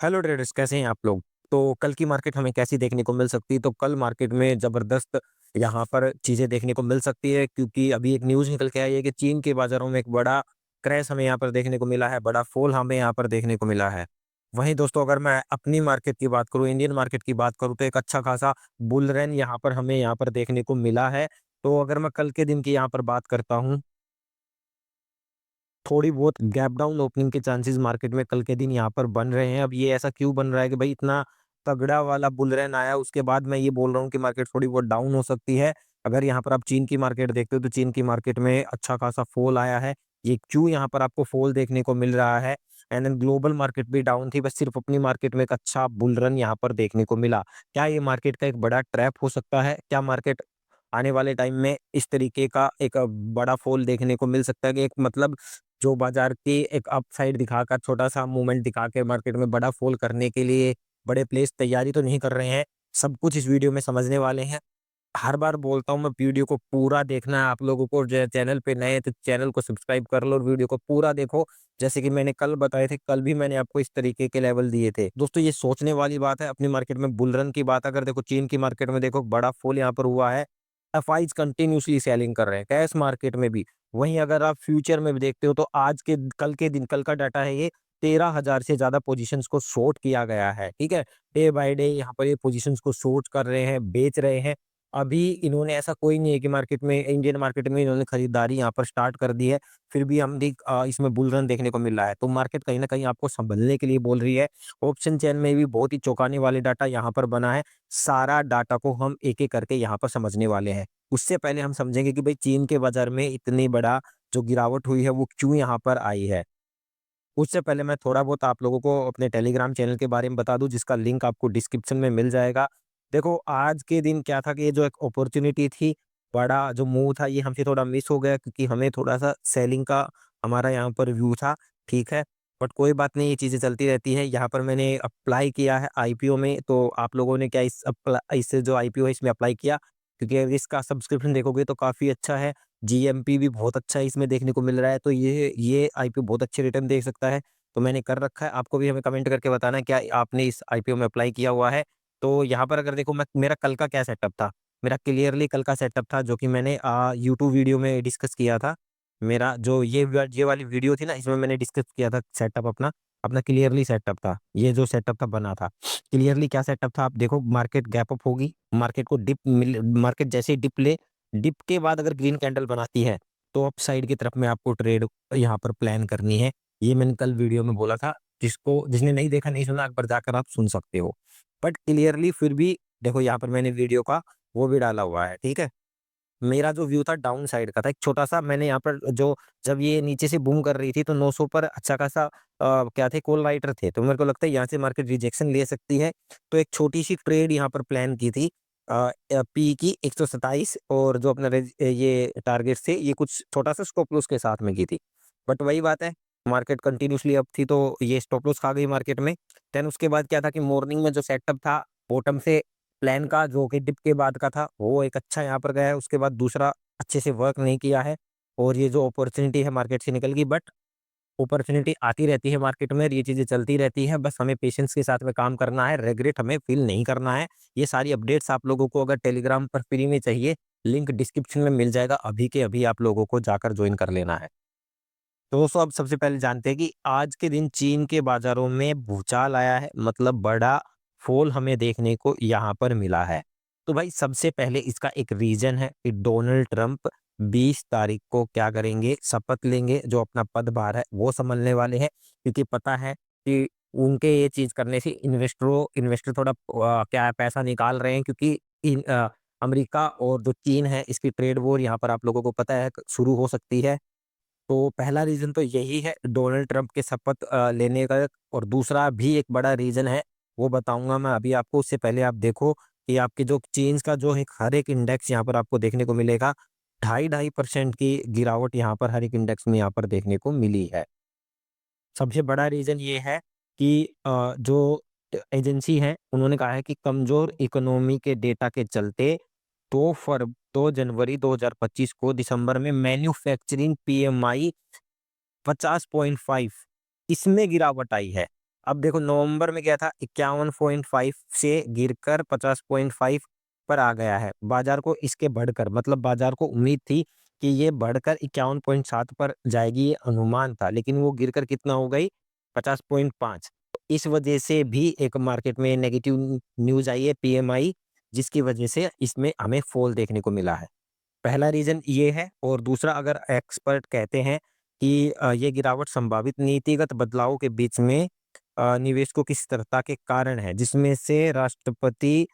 Hello traders, कैसे हैं आप लोग। तो कल की मार्केट हमें कैसी देखने को मिल सकती है? तो कल मार्केट में ज़बरदस्त यहाँ पर चीज़ें देखने को मिल सकती है, क्योंकि अभी एक न्यूज़ निकल के आई है कि चीन के बाज़ारों में एक बड़ा क्रैश हमें यहाँ पर देखने को मिला है, बड़ा फ़ॉल हमें यहाँ पर देखने को मिला है। वहीं दोस्तों, अगर मैं अपनी मार्केट की बात करूँ, इंडियन मार्केट की बात करूँ, तो एक अच्छा खासा बुल रन यहाँ पर हमें यहाँ पर देखने को मिला है। तो अगर मैं कल के दिन की यहाँ पर बात करता हूँ, थोड़ी बहुत गैप डाउन ओपनिंग के चांसेस मार्केट में कल के दिन यहाँ पर बन रहे हैं। अब ये ऐसा क्यों बन रहा है कि भाई इतना तगड़ा वाला बुल रन आया, उसके बाद मैं ये बोल रहा हूँ कि मार्केट थोड़ी बहुत डाउन हो सकती है। अगर यहाँ पर आप चीन की मार्केट देखते हो, तो चीन की मार्केट में अच्छा खासा फॉल आया है। ये क्यों यहाँ पर आपको फॉल देखने को मिल रहा है? एंड देन ग्लोबल मार्केट भी डाउन थी, बस सिर्फ अपनी मार्केट में एक अच्छा बुल रन यहाँ पर देखने को मिला। क्या ये मार्केट का एक बड़ा ट्रैप हो सकता है? क्या मार्केट आने वाले टाइम में इस तरीके का एक बड़ा फॉल देखने को मिल सकता है कि एक मतलब जो बाजार की एक अपसाइड दिखाकर छोटा-सा मूवमेंट दिखा के मार्केट में बड़ा फ़ॉल करने के लिए बड़े प्लेयर्स तैयारी तो नहीं कर रहे हैं। सब कुछ इस वीडियो में समझने वाले हैं। हर बार बोलता हूँ मैं, वीडियो को पूरा देखना है आप लोगों को। जो चैनल पे नए हैं तो चैनल को सब्सक्राइब कर लो और वीडियो को पूरा देखो। जैसे कि मैंने कल बताए थे, कल भी मैंने आपको इस तरीके के लेवल दिए थे। दोस्तों, ये सोचने वाली बात है। अपनी मार्केट में बुल रन की बात अगर देखो, चीन की मार्केट में देखो बड़ा फ़ॉल यहाँ पर हुआ है। एफआईज़ कंटिन्यूअसली सेलिंग कर रहे हैं, कैश मार्केट में भी। वहीं अगर आप फ्यूचर में भी देखते हो, तो आज के कल के दिन, कल का डाटा है ये, 13,000 से ज़्यादा पोज़ीशंस को शॉर्ट किया गया है, ठीक है? डे बाय डे यहाँ पर ये पोज़ीशंस को शॉर्ट कर रहे हैं, बेच रहे हैं। अभी इन्होंने ऐसा कोई नहीं है कि मार्केट में, इंडियन मार्केट में इन्होंने खरीदारी यहाँ पर स्टार्ट कर दी है, फिर भी इसमें बुल रन देखने को मिल रहा है। तो मार्केट कहीं न कहीं आपको सँभलने के लिए बोल रही है। ऑप्शन चेन में भी बहुत ही चौंकाने वाले डाटा यहाँ पर बना है। सारा डाटा को हम एक-एक करके यहाँ पर समझने वाले हैं। उससे पहले हम समझेंगे कि भाई चीन के बाज़ार में इतनी बड़ा जो गिरावट हुई है, वो क्यों यहाँ पर आई है। उससे पहले मैं थोड़ा बहुत आप लोगों को अपने टेलीग्राम चैनल के बारे में बता दूँ, जिसका लिंक आपको डिस्क्रिप्शन में मिल जाएगा। देखो, आज के दिन क्या था कि ये जो एक अपॉर्च्युनिटी थी, बड़ा जो मूव था, ये हमसे थोड़ा मिस हो गया, क्योंकि हमें थोड़ा-सा सेलिंग का हमारा यहाँ पर व्यू था, ठीक है। बट कोई बात नहीं, ये चीज़ें चलती रहती है। यहाँ पर मैंने अप्लाई किया है आईपीओ में, तो आप लोगों ने क्या इस जो आईपीओ है इसमें अप्लाई किया? क्योंकि अगर इसका सब्सक्रिप्शन देखोगे तो काफ़ी अच्छा है। जीएमपी भी बहुत अच्छा इसमें देखने को मिल रहा है, तो ये आईपीओ बहुत अच्छे रिटर्न दे सकता है। तो मैंने कर रखा है, आपको भी हमें कमेंट करके बताना है क्या आपने इस आईपीओ में अप्लाई किया हुआ है। तो यहाँ पर अगर देखो, मैं मेरा कल का क्या सेटअप था, मेरा क्लियरली कल का सेटअप था, जो कि मैंने यूट्यूब वीडियो में डिस्कस किया था। मेरा जो ये वाली वीडियो थी ना, इसमें मैंने डिस्कस किया था सेटअप अपना, अपना क्लियरली सेटअप था। ये जो सेटअप था बना था। क्लियरली क्या सेटअप था, आप देखो, मार्केट गैप अप होगी, मार्केट को मार्केट जैसे ही डिप ले, डिप के बाद अगर ग्रीन कैंडल बनाती है, तो अपसाइड की तरफ में आपको ट्रेड यहाँ पर प्लान करनी है। ये मैंने कल वीडियो में बोला था, जिसने नहीं देखा, नहीं सुना, एक बार जाकर आप सुन सकते हो। बट क्लियरली फिर भी देखो, यहाँ पर मैंने वीडियो का वो भी डाला हुआ है, ठीक है? मेरा जो व्यू था डाउन साइड का था, एक छोटा-सा मैंने यहाँ पर जो, जब ये नीचे से बूम कर रही थी, तो 900 पर अच्छा खासा क्या थे, कॉल राइटर थे, तो मेरे को लगता है यहाँ से मार्केट रिजेक्शन ले सकती है। तो एक छोटी-सी ट्रेड यहाँ पर प्लान की थी, पी की 127, और जो अपना ये टारगेट थे, ये कुछ छोटा-सा स्टॉप लॉस के साथ में की थी। बट वही बात है, मार्केट कंटिन्यूअसली अप थी, तो ये स्टॉप लॉस खा गई मार्केट में। देन उसके बाद क्या था कि मॉर्निंग में जो सेटअप था, बॉटम से प्लान का, जो कि डिप के बाद का था, वो एक अच्छा यहाँ पर गया है। उसके बाद दूसरा अच्छे से वर्क नहीं किया है, और ये जो अपॉर्च्युनिटी है मार्केट से निकल गई। बट अपॉर्च्युनिटी आती रहती है मार्केट में और ये चीज़ें चलती रहती हैं। बस हमें पेशेंस के साथ में काम करना है, रिग्रेट हमें फ़ील नहीं करना है। ये सारी अपडेट्स आप लोगों को अगर टेलीग्राम पर फ्री में चाहिए, लिंक डिस्क्रिप्शन में मिल जाएगा। अभी के अभी आप लोगों को जाकर जॉइन कर लेना है। तो दोस्तों, अब सबसे पहले जानते हैं कि आज के दिन चीन के बाज़ारों में भूचाल आया है, मतलब बड़ा फ़ॉल हमें देखने को यहाँ पर मिला है। तो भाई, सबसे पहले इसका एक रीज़न है कि डोनाल्ड ट्रंप 20 तारीख को क्या करेंगे, शपथ लेंगे, जो अपना पदभार है वो सँभालने वाले हैं। क्योंकि पता है कि उनके ये चीज़ करने से इन्वेस्टर थोड़ा क्या है, पैसा निकाल रहे हैं, क्योंकि अमेरिका और जो चीन है, इसकी ट्रेड वॉर यहाँ पर आप लोगों को पता है शुरू हो सकती है। तो पहला रीज़न तो यही है डोनाल्ड ट्रंप के शपथ लेने का। और दूसरा भी एक बड़ा रीज़न है, वो बताऊँगा मैं अभी आपको। उससे पहले आप देखो कि आपके जो चेन्स का जो एक हर एक इंडेक्स यहाँ पर आपको देखने को मिलेगा, ढाई ढाई परसेंट की गिरावट यहाँ पर हर एक इंडेक्स में यहाँ पर देखने को मिली है। सबसे बड़ा रीज़न ये है कि जो एजेंसी है, उन्होंने कहा है कि कमज़ोर इकोनॉमी के डेटा के चलते 2 जनवरी 2025 को दिसंबर में मैन्युफैक्चरिंग पीएमआई 50.5, इसमें गिरावट आई है। अब देखो नवंबर में क्या था, 51.5 से गिरकर 50.5 पर आ गया है। बाजार को इसके बढ़कर, मतलब बाजार को उम्मीद थी कि ये बढ़कर 51.7 पर जाएगी, ये अनुमान था, लेकिन वो गिरकर कितना हो गई, 50.5। इस वजह से भी एक मार्केट में नेगेटिव न्यूज आई है, पीएमआई, जिसकी वजह से इसमें हमें फॉल देखने को मिला है। पहला रीज़न ये है, और दूसरा, अगर एक्सपर्ट कहते हैं कि ये गिरावट संभावित नीतिगत बदलावों के बीच में निवेशकों की स्थिरता के कारण है, जिसमें से राष्ट्रपति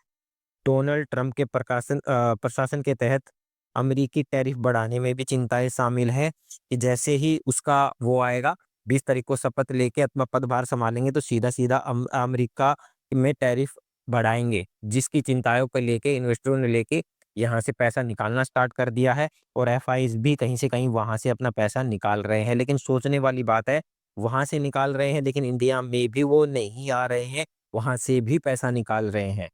डोनाल्ड ट्रंप के प्रशासन के तहत अमेरिकी टैरिफ बढ़ाने में भी चिंताएं शामिल है, कि जैसे ही उसका वो आएगा, 20 तारीख को शपथ लेके अपना पदभार संभालेंगे, तो सीधा सीधा अमेरिका में टैरिफ बढ़ाएंगे, जिसकी चिंताओं को लेके इन्वेस्टरों ने लेके यहाँ से पैसा निकालना स्टार्ट कर दिया है, और एफआईज भी कहीं से कहीं वहां से अपना पैसा निकाल रहे हैं। लेकिन सोचने वाली बात है, वहां से निकाल रहे हैं, लेकिन इंडिया में भी वो नहीं आ रहे हैं, वहां से भी पैसा निकाल रहे हैं।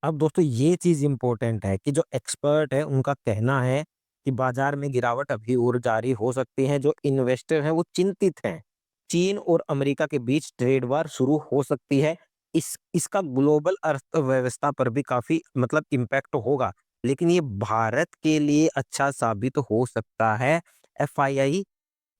अब दोस्तों ये चीज़ इम्पोर्टेंट है कि जो एक्सपर्ट है उनका कहना है कि बाजार में गिरावट अभी और जारी हो सकती है। जो इन्वेस्टर हैं वो चिंतित हैं। चीन और अमेरिका के बीच ट्रेड वार शुरू हो सकती है। इसका ग्लोबल अर्थव्यवस्था पर भी काफ़ी मतलब इम्पैक्ट होगा। लेकिन ये भारत के लिए अच्छा साबित हो सकता है। एफआईआई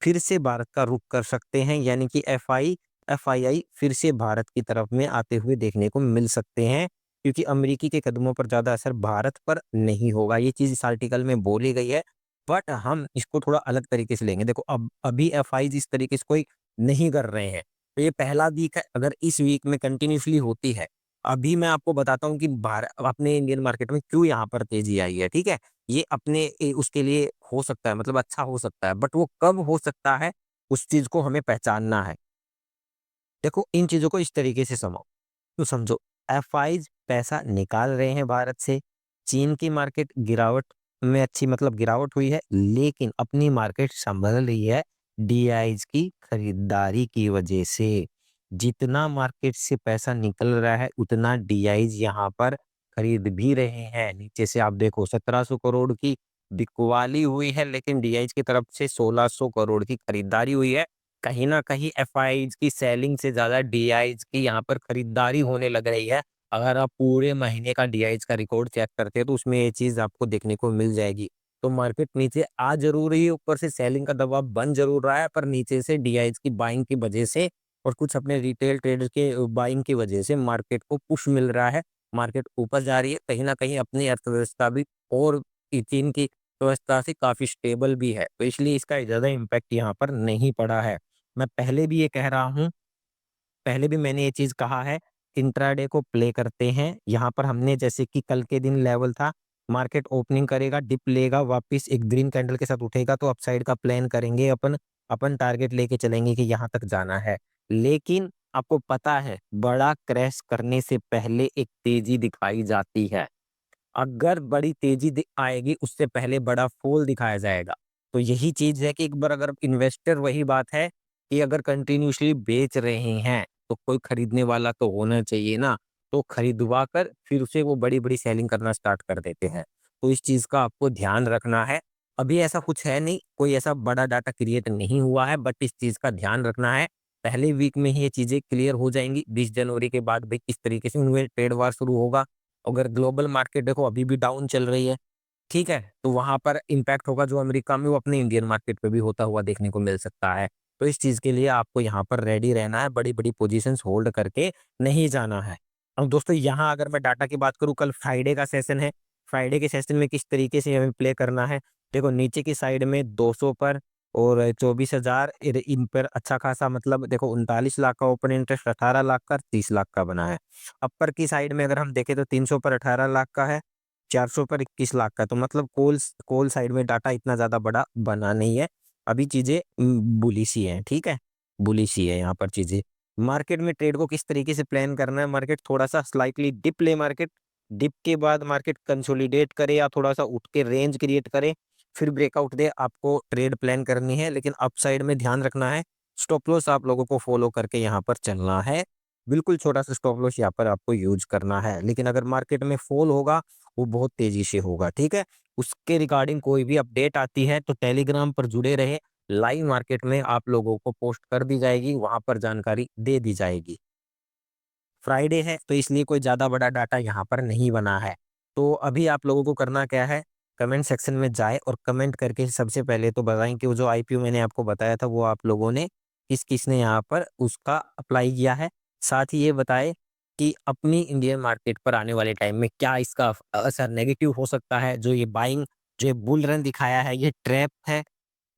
फिर से भारत का रुख कर सकते हैं, यानी कि एफआईआई फिर से भारत की तरफ में आते हुए देखने को मिल सकते हैं, क्योंकि अमेरिकी के कदमों पर ज़्यादा असर भारत पर नहीं होगा। ये चीज़ इस आर्टिकल में बोली गई है, बट हम इसको थोड़ा अलग तरीके से लेंगे। देखो अब अभी एफआईज इस तरीके से कोई नहीं कर रहे हैं, तो ये पहला वीक है। अगर इस वीक में कंटिन्यूअसली होती है, अभी मैं आपको बताता हूँ कि भारत अपने इंडियन मार्केट में क्यों यहाँ पर तेजी आई है, ठीक है? ये अपने उसके लिए हो सकता है, मतलब अच्छा हो सकता है, बट वो कब हो सकता है, उस चीज़ को हमें पहचानना है। देखो इन चीज़ों को इस तरीके से तो समझो, एफआईज पैसा निकाल रहे हैं भारत से। चीन की मार्केट गिरावट में अच्छी मतलब गिरावट हुई है, लेकिन अपनी मार्केट संभल रही है डीआईज की खरीदारी की वजह से। जितना मार्केट से पैसा निकल रहा है, उतना डीआईज यहाँ पर खरीद भी रहे हैं। नीचे से आप देखो 1700 करोड़ की बिकवाली हुई है, लेकिन डीआईज की तरफ से 1600 करोड़ की खरीदारी हुई है। कहीं न कहीं एफआईज की सेलिंग से ज़्यादा डीआईज की यहाँ पर खरीदारी होने लग रही है। अगर आप पूरे महीने का डीआईज का रिकॉर्ड चेक करते हैं, तो उसमें ये चीज़ आपको देखने को मिल जाएगी। तो मार्केट नीचे आ ज़रूर रही है, ऊपर से सेलिंग का दबाव बन ज़रूर रहा है, पर नीचे से डीआईज की बाइंग की वजह से और कुछ अपने रिटेल ट्रेडर्स के बाइंग की वजह से मार्केट को पुश मिल रहा है। मार्केट ऊपर जा रही है, कहीं न कहीं अपनी अर्थव्यवस्था भी और चीन की अर्थव्यवस्था से काफ़ी स्टेबल भी है। तो इसलिए इसका ज़्यादा इम्पैक्ट यहाँ पर नहीं पड़ा है। मैं पहले भी ये कह रहा हूँ, पहले भी मैंने ये चीज़ कहा है, इंट्राडे को प्ले करते हैं। यहाँ पर हमने जैसे कि कल के दिन लेवल था, मार्केट ओपनिंग करेगा, डिप लेगा, वापस एक ग्रीन कैंडल के साथ उठेगा, तो अपसाइड का प्लान करेंगे अपन। अपन टारगेट लेके चलेंगे कि यहाँ तक जाना है। लेकिन आपको पता है, बड़ा क्रैश करने से पहले एक तेज़ी दिखाई जाती है। अगर बड़ी तेज़ी आएगी, उससे पहले बड़ा फॉल दिखाया जाएगा। तो यही चीज़ है कि एक बार अगर इन्वेस्टर, वही बात है कि अगर कंटिन्यूअसली बेच रहे हैं, तो कोई खरीदने वाला तो होना चाहिए ना, तो खरीदवा कर फिर उसे वो बड़ी-बड़ी सेलिंग करना स्टार्ट कर देते हैं। तो इस चीज़ का आपको ध्यान रखना है। अभी ऐसा कुछ है नहीं, कोई ऐसा बड़ा डाटा क्रिएट नहीं हुआ है, बट इस चीज़ का ध्यान रखना है। पहले वीक में ही ये चीज़ें क्लियर हो जाएँगी। 20 जनवरी के बाद भाई किस तरीके से उनमें ट्रेड वार शुरू होगा। अगर ग्लोबल मार्केट देखो अभी भी डाउन चल रही है, ठीक है? तो वहाँ पर इम्पैक्ट होगा जो अमेरिका में, वो अपने इंडियन मार्केट पे भी होता हुआ देखने को मिल सकता है। तो इस चीज़ के लिए आपको यहाँ पर रेडी रहना है, बड़ी-बड़ी पोज़ीशंस होल्ड करके नहीं जाना है। अब दोस्तों यहाँ अगर मैं डाटा की बात करूँ, कल फ्राइडे का सेशन है। फ्राइडे के सेशन में किस तरीके से हमें प्ले करना है? देखो नीचे की साइड में 200 पर और 24,000 इन पर अच्छा खासा, मतलब देखो 39 लाख का ओपन इंटरेस्ट, 18 लाख का, 30 लाख का बना है। अपर की साइड में अगर हम देखें तो 300 पर 18 लाख का है, 400 पर 21 लाख का। तो मतलब कॉल साइड में डाटा इतना ज़्यादा बड़ा बना नहीं है। अभी चीज़ें बुलिश ही हैं, ठीक है? बुलिश ही है यहाँ पर चीज़ें। मार्केट में ट्रेड को किस तरीके से प्लान करना है? मार्केट थोड़ा-सा स्लाइटली डिप ले मार्केट, डिप के बाद मार्केट कंसोलिडेट करे या थोड़ा-सा उठ के रेंज क्रिएट करे, फिर ब्रेकआउट दे, आपको ट्रेड प्लान करनी है। लेकिन अपसाइड में ध्यान रखना है, स्टॉप लॉस आप लोगों को फॉलो करके यहाँ पर चलना है। बिल्कुल छोटा-सा स्टॉप लॉस यहाँ पर आपको यूज़ करना है। लेकिन अगर मार्केट में फॉल होगा, वो बहुत तेज़ी से होगा, ठीक है? उसके रिगार्डिंग कोई भी अपडेट आती है, तो टेलीग्राम पर जुड़े रहें। लाइव मार्केट में आप लोगों को पोस्ट कर दी जाएगी, वहाँ पर जानकारी दे दी जाएगी। फ्राइडे है तो इसलिए कोई ज़्यादा बड़ा डाटा यहाँ पर नहीं बना है। तो अभी आप लोगों को करना क्या है, कमेंट सेक्शन में जाएँ और कमेंट करके सबसे पहले तो बताएँ कि वो जो आईपीओ मैंने आपको बताया था वो आप लोगों ने किस-किस ने यहाँ पर उसका अप्लाई किया है। साथ ही ये बताएँ कि अपनी इंडियन मार्केट पर आने वाले टाइम में क्या इसका असर नेगेटिव हो सकता है? जो ये बुल रन दिखाया है ये ट्रैप है,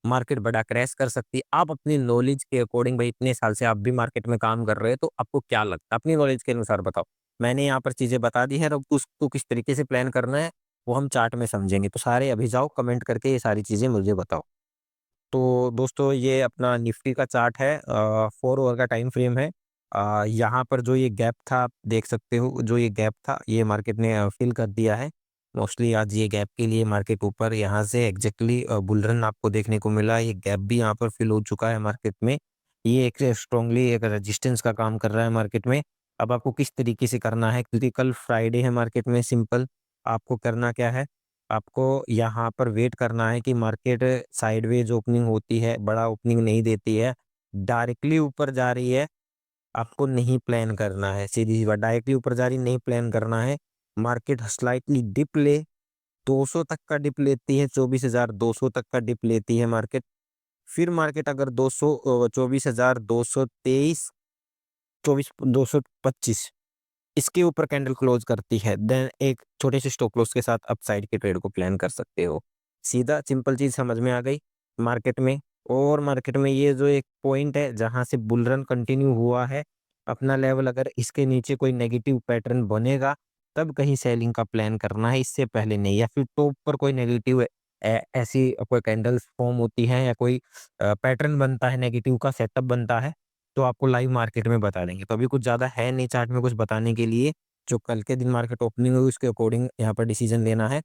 मार्केट बड़ा क्रैश कर सकती है। आप अपनी नॉलेज के अकॉर्डिंग भाई इतने साल से आप भी मार्केट में काम कर रहे हैं, तो आपको क्या लगता है? अपनी नॉलेज के अनुसार बताओ। मैंने यहाँ पर चीज़ें बता दी हैं, अब उसको किस तरीके से प्लान करना है, वो हम चार्ट में समझेंगे। तो सारे अभी जाओ कमेंट करके ये सारी चीज़ें मुझे बताओ। तो दोस्तों ये अपना निफ्टी का चार्ट है 4 आवर का टाइम फ्रेम है। यहाँ पर जो ये गैप था आप देख सकते हो, जो ये गैप था ये मार्केट ने फिल कर दिया है। मोस्टली आज ये गैप के लिए मार्केट ऊपर यहाँ से एग्जैक्टली बुल रन आपको देखने को मिला। ये गैप भी यहाँ पर फिल हो चुका है मार्केट में। ये एक स्ट्रांगली एक रेजिस्टेंस का काम कर रहा है मार्केट में। अब आपको किस तरीके से करना है, क्योंकि कल फ्राइडे है मार्केट में, सिंपल आपको करना क्या है, आपको यहाँ पर वेट करना है कि मार्केट साइडवेज ओपनिंग होती है, बड़ा ओपनिंग नहीं देती है, डायरेक्टली ऊपर जा रही है, आपको नहीं प्लान करना है, सीधी सी बात, डायरेक्टली ऊपर जा रही नहीं प्लान करना है। मार्केट स्लाइटली डिप ले, 200 तक का डिप लेती है, 24,200 तक का डिप लेती है मार्केट। फिर मार्केट अगर 24,223, 225 इसके ऊपर कैंडल क्लोज करती है, देन एक छोटे से स्टॉप लॉस के साथ अपसाइड के ट्रेड को प्लान कर सकते हो। सीधा सिंपल चीज़ समझ में आ गई मार्केट में। और मार्केट में ये जो एक पॉइंट है जहाँ से बुल रन कंटिन्यू हुआ है, अपना लेवल अगर इसके नीचे कोई नेगेटिव पैटर्न बनेगा, तब कहीं सेलिंग का प्लान करना है, इससे पहले नहीं। या फिर टॉप पर कोई नेगेटिव ऐसी कोई कैंडल्स फॉर्म होती है या कोई पैटर्न बनता है, नेगेटिव का सेटअप बनता है, तो आपको लाइव मार्केट में बता देंगे। तो अभी कुछ ज़्यादा है नहीं चार्ट में कुछ बताने के लिए, जो कल के दिन मार्केट ओपनिंग हुई उसके अकॉर्डिंग यहाँ पर डिसीजन लेना है।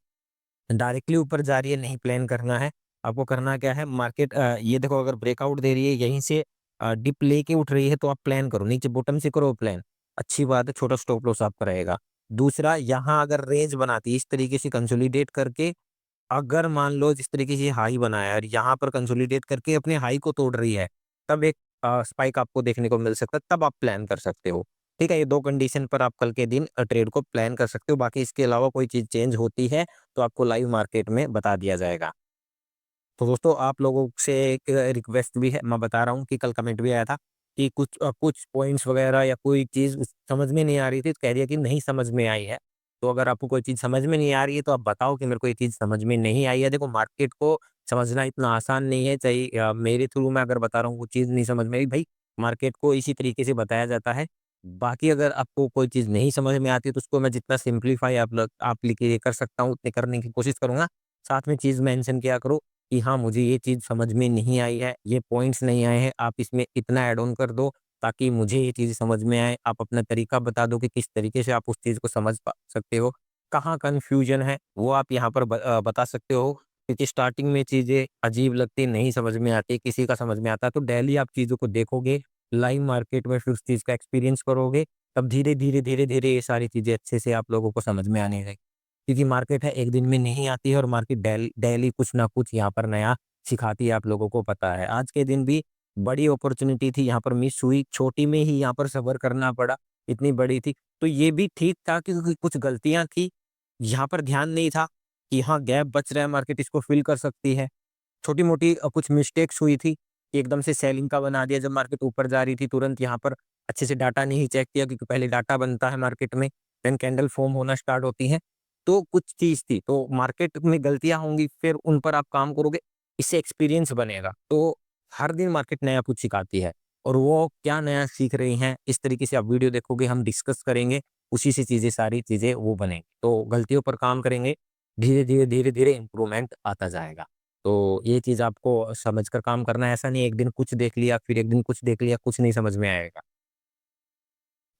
डायरेक्टली ऊपर जा रही है नहीं प्लान करना है। आपको करना क्या है, मार्केट ये देखो अगर ब्रेकआउट दे रही है यहीं से डिप लेके उठ रही है तो आप प्लान करो, नीचे बॉटम से करो प्लान। अच्छी बात है, छोटा स्टॉप लॉस आपका रहेगा। दूसरा, यहाँ अगर रेंज बनाती है इस तरीके से कंसोलिडेट करके, अगर मान लो जिस तरीके से हाई बनाया है और यहाँ पर कंसोलिडेट करके अपने हाई को तोड़ रही है, तब एक स्पाइक आपको देखने को मिल सकता है, तब आप प्लान कर सकते हो। ठीक है, ये 2 कंडीशन पर आप कल के दिन ट्रेड को प्लान कर सकते हो। बाकी इसके अलावा कोई चीज़ चेंज होती है, तो आपको लाइव मार्केट में बता दिया जाएगा। तो दोस्तों आप लोगों से एक रिक्वेस्ट भी है, मैं बता रहा हूँ कि कल कमेंट भी आया था कि कुछ पॉइंट्स वगैरह या कोई चीज़ समझ में नहीं आ रही थी, तो कह दिया कि नहीं समझ में आई है। तो अगर आपको कोई चीज़ समझ में नहीं आ रही है तो आप बताओ कि मेरे को ये चीज़ समझ में नहीं आई है। देखो मार्केट को समझना इतना आसान नहीं है, चाहे मेरे थ्रू मैं अगर बता रहा हूँ वो चीज़ नहीं समझ में आई, भाई मार्केट को इसी तरीके से बताया जाता है। बाकी अगर आपको कोई चीज़ नहीं समझ में आती है तो उसको मैं जितना सिंप्लीफाई आप लिखिए कर सकता हूँ, उतने करने की कोशिश करूँगा। साथ में चीज़ मेंशन किया करो कि हाँ, मुझे ये चीज़ समझ में नहीं आई है, ये पॉइंट्स नहीं आए हैं, आप इसमें इतना ऐड ऑन कर दो ताकि मुझे ये चीज़ समझ में आए। आप अपना तरीका बता दो कि किस तरीके से आप उस चीज़ को समझ पा सकते हो। कहाँ कन्फ्यूजन है, वो आप यहाँ पर बता सकते हो, क्योंकि स्टार्टिंग में चीज़ें अजीब लगती, नहीं समझ में आती, किसी का समझ में आता है, तो डेली आप चीज़ों को देखोगे, लाइव मार्केट में फिर उस चीज़ का एक्सपीरियंस करोगे, तब धीरे-धीरे ये सारी चीज़ें अच्छे से आप लोगों को समझ में आने लगेगी। क्योंकि मार्केट है एक दिन में नहीं आती है और मार्केट डेली कुछ ना कुछ यहाँ पर नया सिखाती है, आप लोगों को पता है। आज के दिन भी बड़ी अपॉर्च्युनिटी थी, यहाँ पर मिस हुई, छोटी में ही यहाँ पर सब्र करना पड़ा, इतनी बड़ी थी। तो ये भी ठीक था क्योंकि कुछ गलतियाँ थी, यहाँ पर ध्यान नहीं था कि हाँ, गैप बच रहा है, मार्केट इसको फ़िल कर सकती है। छोटी-मोटी कुछ मिस्टेक्स हुई थी, कि एकदम से सेलिंग का बना दिया जब मार्केट ऊपर जा रही थी, तुरंत यहाँ पर अच्छे से डाटा नहीं चेक किया क्योंकि पहले डाटा बनता है मार्केट में, देन कैंडल फॉर्म होना स्टार्ट होती हैं। तो कुछ चीज़ थी, तो मार्केट में गलतियाँ होंगी, फिर उन पर आप काम करोगे, इससे एक्सपीरियंस बनेगा। तो हर दिन मार्केट नया कुछ सिखाती है और वो क्या नया सीख रही हैं, इस तरीके से आप वीडियो देखोगे, हम डिस्कस करेंगे, उसी से चीज़ें सारी चीज़ें वो बनेंगी। तो गलतियों पर काम करेंगे, धीरे-धीरे इम्प्रूवमेंट आता जाएगा। तो ये चीज़ आपको समझकर काम करना है, ऐसा नहीं एक दिन कुछ देख लिया, फिर एक दिन कुछ देख लिया, कुछ नहीं समझ में आएगा।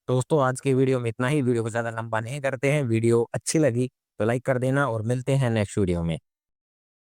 तो दोस्तों आज की वीडियो में इतना ही, वीडियो को ज़्यादा लंबा नहीं करते हैं, वीडियो अच्छी लगी तो लाइक कर देना और मिलते हैं नेक्स्ट वीडियो में।